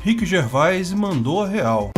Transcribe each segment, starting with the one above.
Rick Gervais mandou a real.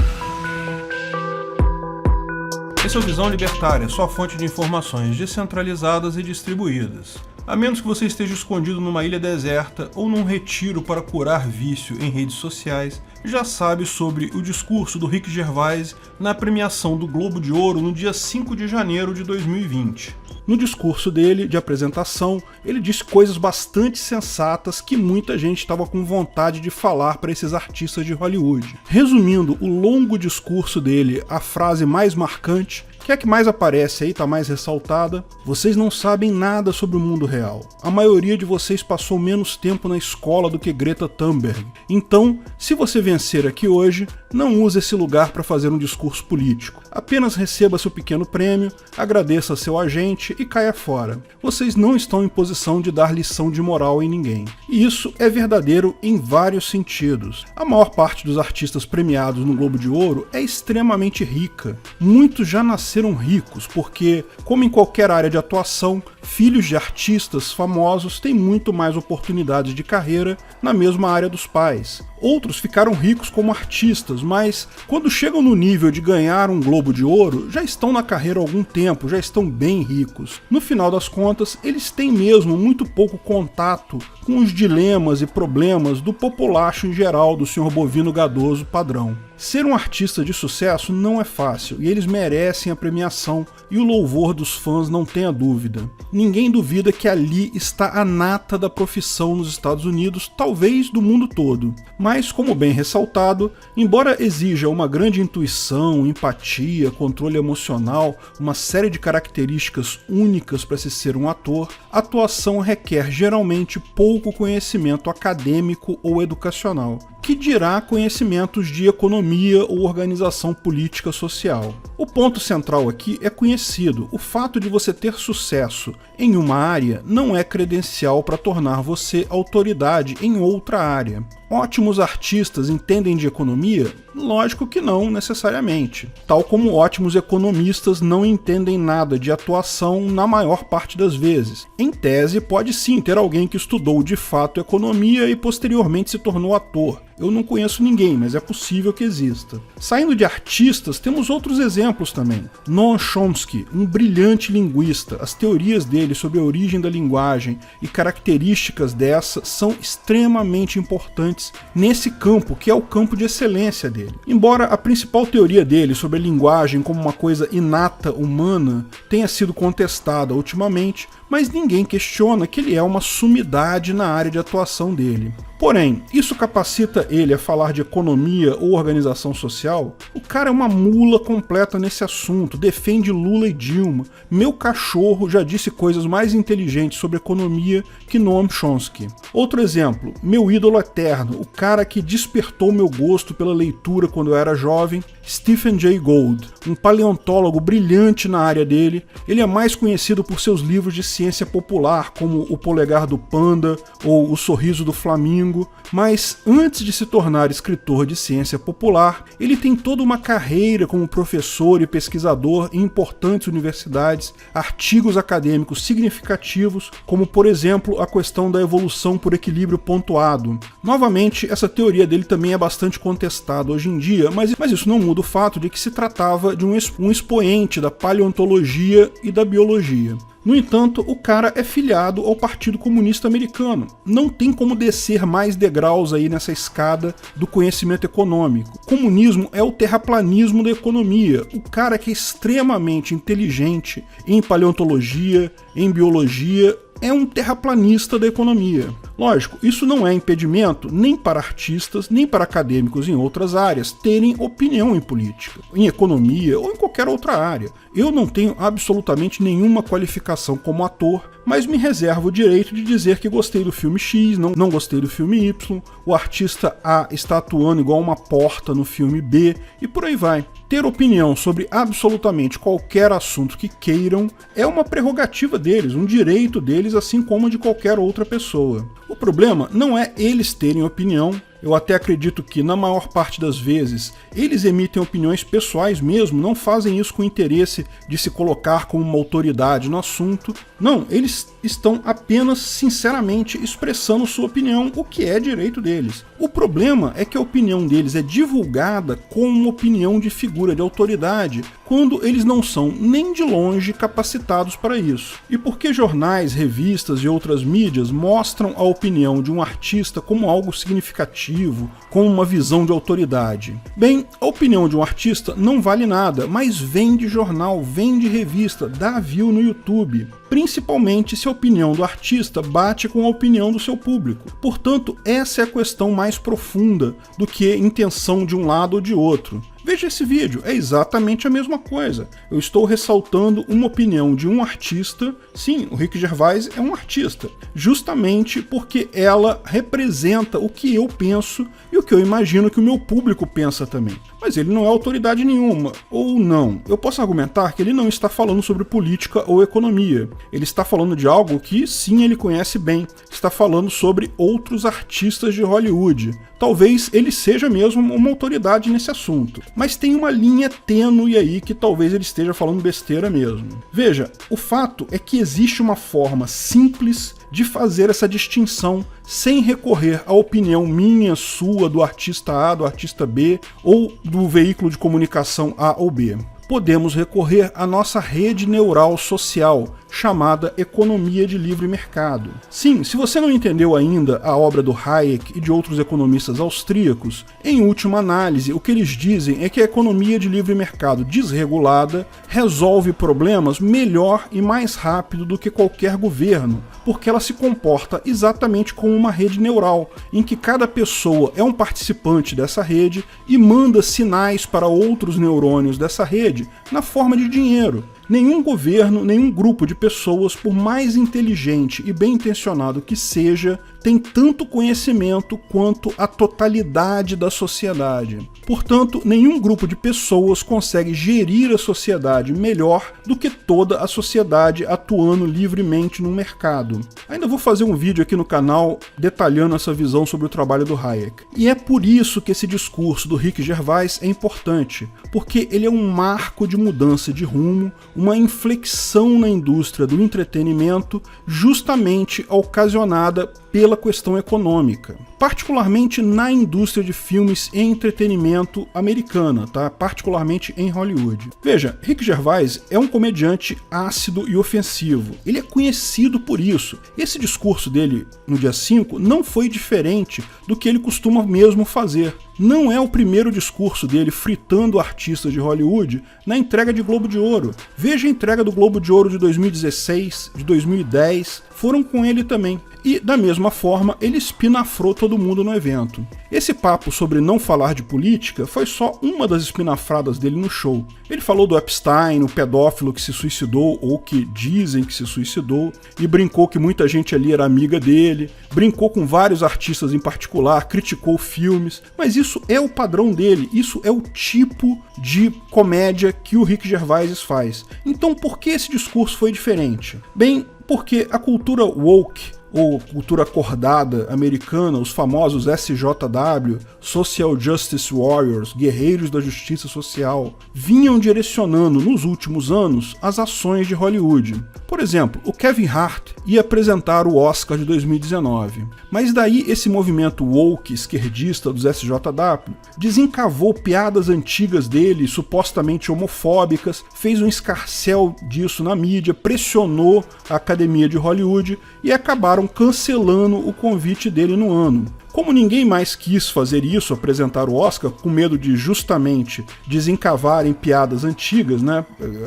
Esse é o Visão Libertária, sua fonte de informações descentralizadas e distribuídas. A menos que você esteja escondido numa ilha deserta ou num retiro para curar vício em redes sociais, já sabe sobre o discurso do Rick Gervais na premiação do Globo de Ouro no dia 5 de janeiro de 2020. No discurso dele, de apresentação, ele disse coisas bastante sensatas que muita gente estava com vontade de falar para esses artistas de Hollywood. Resumindo o longo discurso dele, a frase mais marcante, que é a que mais aparece aí, tá mais ressaltada: vocês não sabem nada sobre o mundo real. A maioria de vocês passou menos tempo na escola do que Greta Thunberg. Então, se você vencer aqui hoje, não use esse lugar para fazer um discurso político. Apenas receba seu pequeno prêmio, agradeça seu agente e caia fora. Vocês não estão em posição de dar lição de moral em ninguém. E isso é verdadeiro em vários sentidos. A maior parte dos artistas premiados no Globo de Ouro é extremamente rica. Muitos já nasceram ricos, porque, como em qualquer área de atuação, filhos de artistas famosos têm muito mais oportunidades de carreira na mesma área dos pais. Outros ficaram ricos como artistas, mas quando chegam no nível de ganhar um Globo de Ouro, já estão na carreira há algum tempo, já estão bem ricos. No final das contas, eles têm mesmo muito pouco contato com os dilemas e problemas do populacho em geral, do senhor bovino gadoso padrão. Ser um artista de sucesso não é fácil, e eles merecem a premiação e o louvor dos fãs, não tenha dúvida. Ninguém duvida que ali está a nata da profissão nos Estados Unidos, talvez do mundo todo. Mas, como bem ressaltado, embora exija uma grande intuição, empatia, controle emocional, uma série de características únicas para se ser um ator, a atuação requer geralmente pouco conhecimento acadêmico ou educacional, que dirá conhecimentos de economia ou organização política social. O ponto central aqui é conhecido: o fato de você ter sucesso em uma área não é credencial para tornar você autoridade em outra área. Ótimos artistas entendem de economia? Lógico que não, necessariamente. Tal como ótimos economistas não entendem nada de atuação na maior parte das vezes. Em tese, pode sim ter alguém que estudou de fato economia e posteriormente se tornou ator. Eu não conheço ninguém, mas é possível que exista. Saindo de artistas, temos outros exemplos também. Noam Chomsky, um brilhante linguista. As teorias dele sobre a origem da linguagem e características dessa são extremamente importantes nesse campo, que é o campo de excelência dele. Embora a principal teoria dele sobre a linguagem como uma coisa inata humana tenha sido contestada ultimamente, mas ninguém questiona que ele é uma sumidade na área de atuação dele. Porém, isso capacita ele a falar de economia ou organização social? O cara é uma mula completa nesse assunto, defende Lula e Dilma. Meu cachorro já disse coisas mais inteligentes sobre economia que Noam Chomsky. Outro exemplo, meu ídolo eterno, o cara que despertou meu gosto pela leitura quando eu era jovem, Stephen Jay Gould, um paleontólogo brilhante na área dele. Ele é mais conhecido por seus livros de ciência popular, como O Polegar do Panda ou O Sorriso do Flamingo, mas antes de se tornar escritor de ciência popular, ele tem toda uma carreira como professor e pesquisador em importantes universidades, artigos acadêmicos significativos, como por exemplo a questão da evolução por equilíbrio pontuado. Novamente, essa teoria dele também é bastante contestada hoje em dia, mas isso não muda o fato de que se tratava de um expoente da paleontologia e da biologia. No entanto, o cara é filiado ao Partido Comunista Americano. Não tem como descer mais degraus aí nessa escada do conhecimento econômico. O comunismo é o terraplanismo da economia. O cara que é extremamente inteligente em paleontologia, em biologia, é um terraplanista da economia. Lógico, isso não é impedimento nem para artistas, nem para acadêmicos em outras áreas terem opinião em política, em economia ou em qualquer outra área. Eu não tenho absolutamente nenhuma qualificação como ator, mas me reservo o direito de dizer que gostei do filme X, não gostei do filme Y, o artista A está atuando igual uma porta no filme B, e por aí vai. Ter opinião sobre absolutamente qualquer assunto que queiram é uma prerrogativa deles, um direito deles, assim como de qualquer outra pessoa. O problema não é eles terem opinião. Eu até acredito que, na maior parte das vezes, eles emitem opiniões pessoais mesmo, não fazem isso com interesse de se colocar como uma autoridade no assunto. Não, eles estão apenas, sinceramente, expressando sua opinião, o que é direito deles. O problema é que a opinião deles é divulgada como uma opinião de figura de autoridade, quando eles não são nem de longe capacitados para isso. E por que jornais, revistas e outras mídias mostram a opinião de um artista como algo significativo, como uma visão de autoridade? Bem, a opinião de um artista não vale nada, mas vem de jornal, vem de revista, dá view no YouTube, principalmente se a opinião do artista bate com a opinião do seu público. Portanto, essa é a questão mais profunda do que intenção de um lado ou de outro. Veja esse vídeo, é exatamente a mesma coisa. Eu estou ressaltando uma opinião de um artista. Sim, o Rick Gervais é um artista, justamente porque ela representa o que eu penso e o que eu imagino que o meu público pensa também. Mas ele não é autoridade nenhuma, ou não. Eu posso argumentar que ele não está falando sobre política ou economia. Ele está falando de algo que, sim, ele conhece bem. Está falando sobre outros artistas de Hollywood. Talvez ele seja mesmo uma autoridade nesse assunto. Mas tem uma linha tênue aí que talvez ele esteja falando besteira mesmo. Veja, o fato é que existe uma forma simples de fazer essa distinção sem recorrer à opinião minha, sua, do artista A, do artista B ou do veículo de comunicação A ou B. Podemos recorrer à nossa rede neural social, chamada economia de livre mercado. Sim, se você não entendeu ainda a obra do Hayek e de outros economistas austríacos, em última análise, o que eles dizem é que a economia de livre mercado desregulada resolve problemas melhor e mais rápido do que qualquer governo, porque ela se comporta exatamente como uma rede neural, em que cada pessoa é um participante dessa rede e manda sinais para outros neurônios dessa rede na forma de dinheiro. Nenhum governo, nenhum grupo de pessoas, por mais inteligente e bem intencionado que seja, tem tanto conhecimento quanto a totalidade da sociedade. Portanto, nenhum grupo de pessoas consegue gerir a sociedade melhor do que toda a sociedade atuando livremente no mercado. Ainda vou fazer um vídeo aqui no canal detalhando essa visão sobre o trabalho do Hayek. E é por isso que esse discurso do Rick Gervais é importante, porque ele é um marco de mudança de rumo, uma inflexão na indústria do entretenimento justamente ocasionada pela questão econômica, particularmente na indústria de filmes e entretenimento americana, tá? Particularmente em Hollywood. Veja, Rick Gervais é um comediante ácido e ofensivo. Ele é conhecido por isso. Esse discurso dele no dia 5 não foi diferente do que ele costuma mesmo fazer. Não é o primeiro discurso dele fritando artistas de Hollywood na entrega de Globo de Ouro. Veja a entrega do Globo de Ouro de 2016, de 2010, foram com ele também. E, da mesma forma, ele espinafrou todo mundo no evento. Esse papo sobre não falar de política foi só uma das espinafradas dele no show. Ele falou do Epstein, o pedófilo que se suicidou, ou que dizem que se suicidou, e brincou que muita gente ali era amiga dele, brincou com vários artistas em particular, criticou filmes, mas isso é o padrão dele, isso é o tipo de comédia que o Rick Gervais faz. Então por que esse discurso foi diferente? Bem, porque a cultura woke, ou cultura acordada americana, os famosos SJW, Social Justice Warriors, guerreiros da justiça social, vinham direcionando nos últimos anos as ações de Hollywood. Por exemplo, o Kevin Hart ia apresentar o Oscar de 2019, mas daí esse movimento woke esquerdista dos SJW desencavou piadas antigas dele, supostamente homofóbicas, fez um escarcéu disso na mídia, pressionou a Academia de Hollywood e acabaram cancelando o convite dele no ano. Como ninguém mais quis fazer isso, apresentar o Oscar, com medo de justamente desencavarem piadas antigas, né?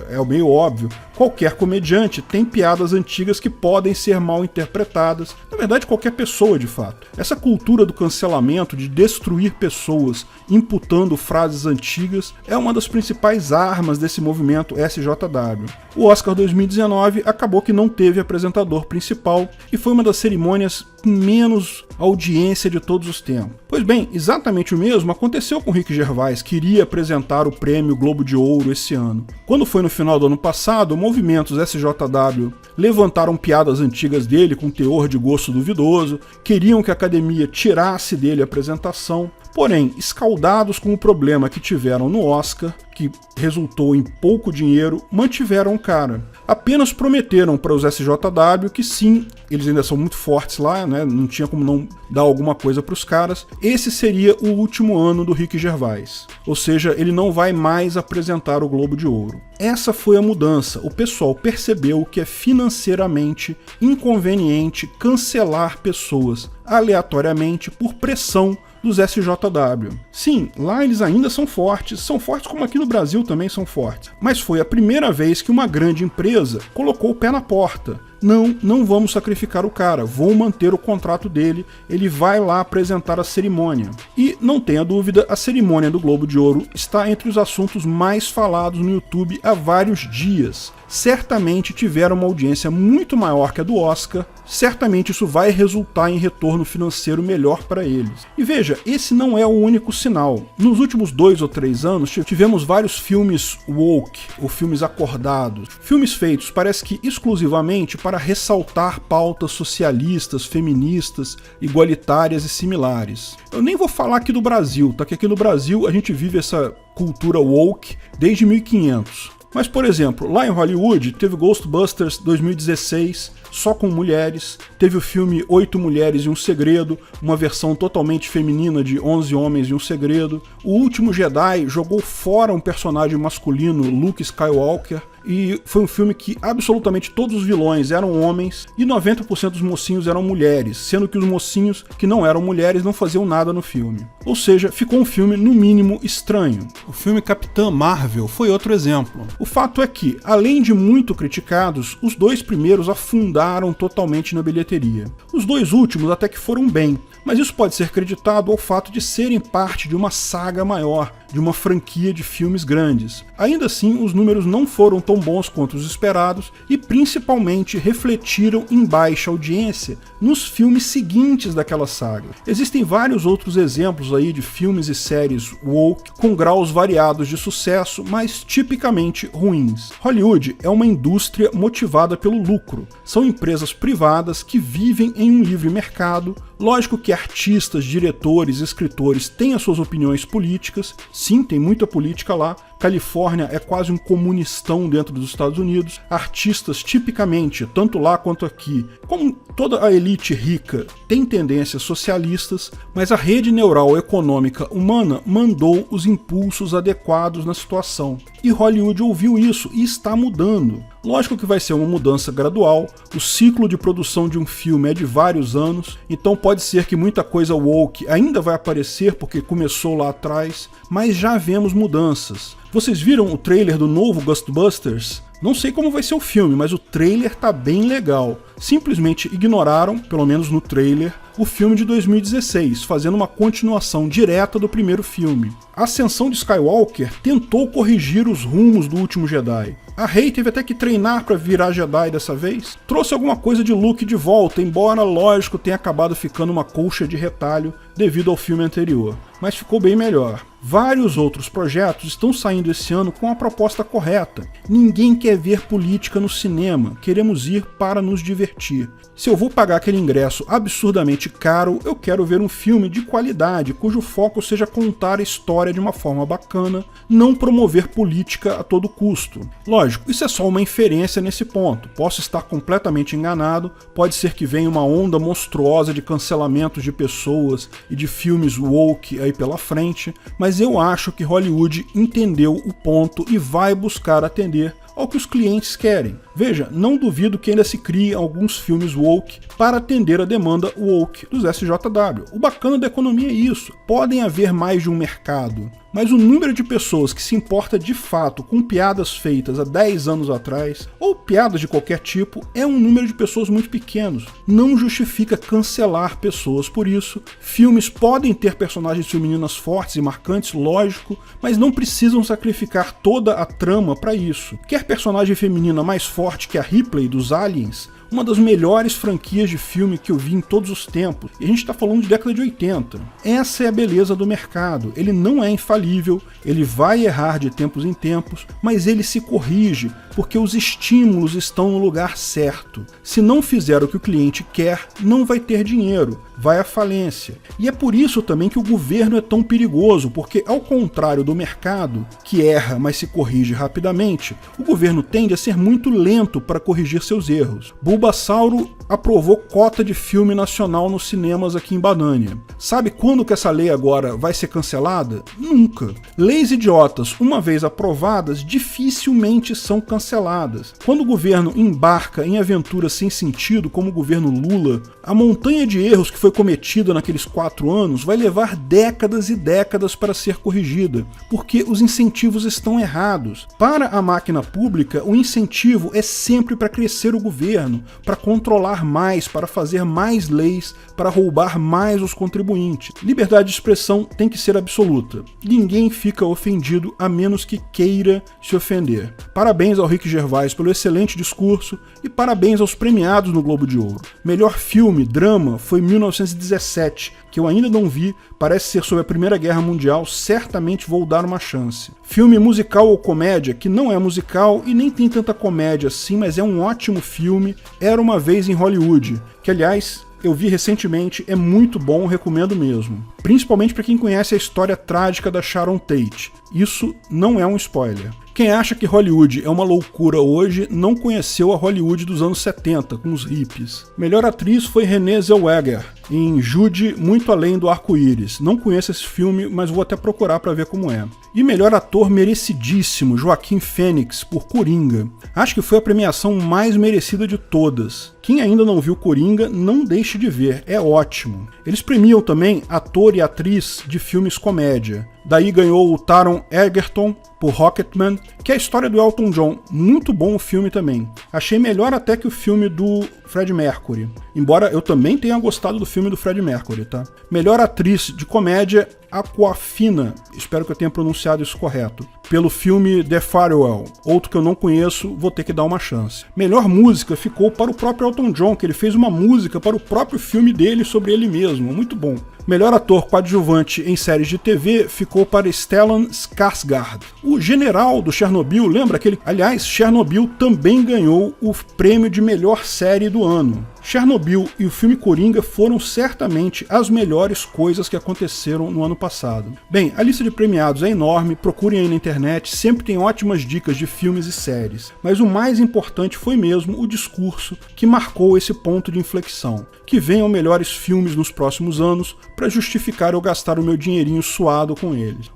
É meio óbvio. Qualquer comediante tem piadas antigas que podem ser mal interpretadas. Na verdade, qualquer pessoa, de fato. Essa cultura do cancelamento, de destruir pessoas imputando frases antigas, é uma das principais armas desse movimento SJW. O Oscar 2019 acabou que não teve apresentador principal e foi uma das cerimônias com menos audiência de todos os tempos. Pois bem, exatamente o mesmo aconteceu com Rick Gervais, que iria apresentar o prêmio Globo de Ouro esse ano. Quando foi no final do ano passado, movimentos SJW levantaram piadas antigas dele com teor de gosto duvidoso, queriam que a academia tirasse dele a apresentação. Porém, escaldados com o problema que tiveram no Oscar, que resultou em pouco dinheiro, mantiveram o cara. Apenas prometeram para os SJW que sim, eles ainda são muito fortes lá, né? Não tinha como não dar alguma coisa para os caras. Esse seria o último ano do Rick Gervais. Ou seja, ele não vai mais apresentar o Globo de Ouro. Essa foi a mudança. O pessoal percebeu que é financeiramente inconveniente cancelar pessoas aleatoriamente por pressão dos SJW. Sim, lá eles ainda são fortes como aqui no Brasil também são fortes, mas foi a primeira vez que uma grande empresa colocou o pé na porta. Não vamos sacrificar o cara, vou manter o contrato dele, ele vai lá apresentar a cerimônia. E, não tenha dúvida, a cerimônia do Globo de Ouro está entre os assuntos mais falados no YouTube há vários dias. Certamente tiveram uma audiência muito maior que a do Oscar, certamente isso vai resultar em retorno financeiro melhor para eles. E veja, esse não é o único sinal. Nos últimos 2 ou 3 anos tivemos vários filmes woke, ou filmes acordados, filmes feitos parece que exclusivamente para ressaltar pautas socialistas, feministas, igualitárias e similares. Eu nem vou falar aqui do Brasil, tá? Que aqui no Brasil a gente vive essa cultura woke desde 1500. Mas, por exemplo, lá em Hollywood teve Ghostbusters 2016, só com mulheres, teve o filme 8 Mulheres e um Segredo, uma versão totalmente feminina de 11 Homens e um Segredo. O Último Jedi jogou fora um personagem masculino, Luke Skywalker, e foi um filme que absolutamente todos os vilões eram homens e 90% dos mocinhos eram mulheres, sendo que os mocinhos que não eram mulheres não faziam nada no filme. Ou seja, ficou um filme no mínimo estranho. O filme Capitã Marvel foi outro exemplo. O fato é que, além de muito criticados, os 2 primeiros afundaram totalmente na bilheteria. Os 2 últimos até que foram bem, mas isso pode ser creditado ao fato de serem parte de uma saga maior, de uma franquia de filmes grandes. Ainda assim, os números não foram tão bons quanto os esperados e principalmente refletiram em baixa audiência nos filmes seguintes daquela saga. Existem vários outros exemplos aí de filmes e séries woke com graus variados de sucesso, mas tipicamente ruins. Hollywood é uma indústria motivada pelo lucro. São empresas privadas que vivem em um livre mercado. Lógico que artistas, diretores, escritores têm as suas opiniões políticas. Sim, tem muita política lá. Califórnia é quase um comunistão dentro dos Estados Unidos. Artistas, tipicamente, tanto lá quanto aqui, como toda a elite rica, tem tendências socialistas, mas a rede neural econômica humana mandou os impulsos adequados na situação. E Hollywood ouviu isso e está mudando. Lógico que vai ser uma mudança gradual, o ciclo de produção de um filme é de vários anos, então pode ser que muita coisa woke ainda vai aparecer porque começou lá atrás, mas já vemos mudanças. Vocês viram o trailer do novo Ghostbusters? Não sei como vai ser o filme, mas o trailer tá bem legal. Simplesmente ignoraram, pelo menos no trailer, o filme de 2016, fazendo uma continuação direta do primeiro filme. A Ascensão de Skywalker tentou corrigir os rumos do Último Jedi. A Rey teve até que treinar para virar Jedi dessa vez. Trouxe alguma coisa de Luke de volta, embora, lógico, tenha acabado ficando uma colcha de retalho devido ao filme anterior. Mas ficou bem melhor. Vários outros projetos estão saindo esse ano com a proposta correta. Ninguém quer ver política no cinema, queremos ir para nos divertir. Se eu vou pagar aquele ingresso absurdamente caro, eu quero ver um filme de qualidade, cujo foco seja contar a história de uma forma bacana, não promover política a todo custo. Lógico, isso é só uma inferência nesse ponto, posso estar completamente enganado, pode ser que venha uma onda monstruosa de cancelamentos de pessoas e de filmes woke aí pela frente, mas eu acho que Hollywood entendeu o ponto e vai buscar atender ao que os clientes querem. Veja, não duvido que ainda se criem alguns filmes woke para atender a demanda woke dos SJW. O bacana da economia é isso. Podem haver mais de um mercado, mas o número de pessoas que se importa de fato com piadas feitas há 10 anos atrás, ou piadas de qualquer tipo, é um número de pessoas muito pequenos. Não justifica cancelar pessoas por isso. Filmes podem ter personagens femininas fortes e marcantes, lógico, mas não precisam sacrificar toda a trama para isso. Quer personagem feminina mais forte que a Ripley dos Aliens, uma das melhores franquias de filme que eu vi em todos os tempos, e a gente está falando de década de 80. Essa é a beleza do mercado, ele não é infalível, ele vai errar de tempos em tempos, mas ele se corrige, porque os estímulos estão no lugar certo. Se não fizer o que o cliente quer, não vai ter dinheiro, vai à falência. E é por isso também que o governo é tão perigoso, porque ao contrário do mercado, que erra, mas se corrige rapidamente, o governo tende a ser muito lento para corrigir seus erros. Bulbasauro aprovou cota de filme nacional nos cinemas aqui em Banânia. Sabe quando que essa lei agora vai ser cancelada? Nunca. Leis idiotas, uma vez aprovadas, dificilmente são canceladas. Quando o governo embarca em aventuras sem sentido, como o governo Lula, a montanha de erros que foi cometida naqueles 4 anos vai levar décadas e décadas para ser corrigida, porque os incentivos estão errados. Para a máquina pública, o incentivo é sempre para crescer o governo, para controlar mais, para fazer mais leis, para roubar mais os contribuintes. Liberdade de expressão tem que ser absoluta. Ninguém fica ofendido a menos que queira se ofender. Parabéns ao Rick Gervais pelo excelente discurso e parabéns aos premiados no Globo de Ouro. Melhor filme, drama, foi 1917, que eu ainda não vi, parece ser sobre a Primeira Guerra Mundial, certamente vou dar uma chance. Filme musical ou comédia, que não é musical e nem tem tanta comédia assim, mas é um ótimo filme, Era Uma Vez em Hollywood, que aliás eu vi recentemente, é muito bom, recomendo mesmo. Principalmente para quem conhece a história trágica da Sharon Tate. Isso não é um spoiler. Quem acha que Hollywood é uma loucura hoje não conheceu a Hollywood dos anos 70, com os hippies. Melhor atriz foi Renée Zellweger, em Jude, Muito Além do Arco-Íris. Não conheço esse filme, mas vou até procurar para ver como é. E melhor ator merecidíssimo, Joaquim Fênix, por Coringa. Acho que foi a premiação mais merecida de todas. Quem ainda não viu Coringa, não deixe de ver, é ótimo. Eles premiam também ator e atriz de filmes comédia. Daí ganhou o Taron Egerton por Rocketman, que é a história do Elton John. Muito bom o filme também. Achei melhor até que o filme do Freddie Mercury. Embora eu também tenha gostado do filme do Freddie Mercury, tá? Melhor atriz de comédia, Awkwafina, espero que eu tenha pronunciado isso correto, pelo filme The Farewell, outro que eu não conheço, vou ter que dar uma chance. Melhor música ficou para o próprio Elton John, que ele fez uma música para o próprio filme dele sobre ele mesmo, muito bom. Melhor ator coadjuvante em séries de TV ficou para Stellan Skarsgård. O general do Chernobyl, lembra aquele? Aliás, Chernobyl também ganhou o prêmio de melhor série do ano. Chernobyl e o filme Coringa foram certamente as melhores coisas que aconteceram no ano passado. Bem, a lista de premiados é enorme, procurem aí na internet, sempre tem ótimas dicas de filmes e séries. Mas o mais importante foi mesmo o discurso que marcou esse ponto de inflexão. Que venham melhores filmes nos próximos anos para justificar eu gastar o meu dinheirinho suado com eles.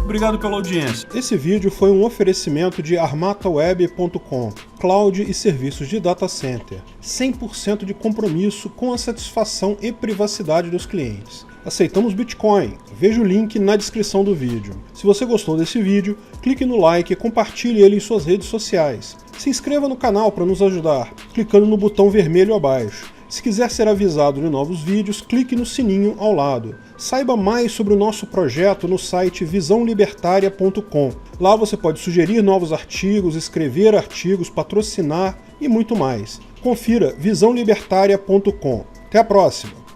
Obrigado pela audiência. Esse vídeo foi um oferecimento de armataweb.com, cloud e serviços de data center, 100% de compromisso com a satisfação e privacidade dos clientes. Aceitamos Bitcoin, veja o link na descrição do vídeo. Se você gostou desse vídeo, clique no like e compartilhe ele em suas redes sociais. Se inscreva no canal para nos ajudar, clicando no botão vermelho abaixo. Se quiser ser avisado de novos vídeos, clique no sininho ao lado. Saiba mais sobre o nosso projeto no site visãolibertaria.com. Lá você pode sugerir novos artigos, escrever artigos, patrocinar e muito mais. Confira visãolibertaria.com. Até a próxima!